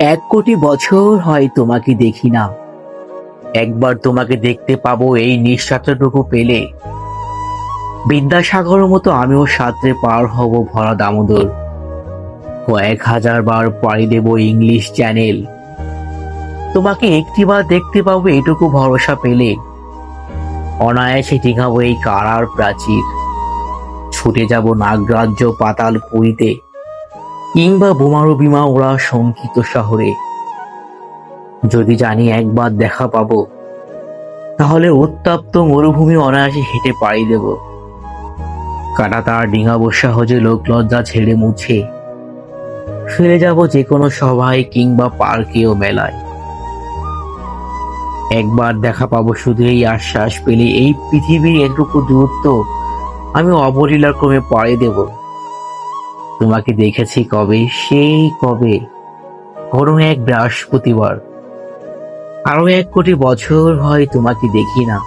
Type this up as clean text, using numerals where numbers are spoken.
1 কোটি বছর হয় তোমাকে দেখি না, একবার তোমাকে দেখতে পাবো এই নিঃশ্বাসটুকু পেলে। বিদ্যাসাগরের মতো আমিও সাঁতরে পার হব ভরা দামোদর, কয়েক হাজার বার পাড়ি দেব ইংলিশ চ্যানেল। তোমাকে একটিবার দেখতে পাবো এটুকু ভরসা পেলে, অনায়াসে টিকাবো এই কারার প্রাচীর। ছুটে যাব নাগরাজ্য পাতাল পুরীতে, কিংবা বোমারু বিমা ওরা শঙ্কিত শহরে। যদি জানি একবার দেখা পাবো, তাহলে উত্তপ্ত মরুভূমি অনায়াসে হেঁটে পাড়ি দেব। কাঁটাতার ডিঙাবো সহজে লোকলজ্জা ছেড়ে মুছে, ফিরে যাব যে কোনো সভায় কিংবা পার্কে ও মেলায়। একবার দেখা পাবো শুধু এই আশ্বাস পেলে, এই পৃথিবীর এটুকু দূরত্ব আমি অবলীলার ক্রমে পাড়ি দেব। তোমাকে দেখেছি কবে, সেই কবে, কোনো এক বৃহস্পতিবার। আরো 1 কোটি বছর হয় তোমাকে দেখি না।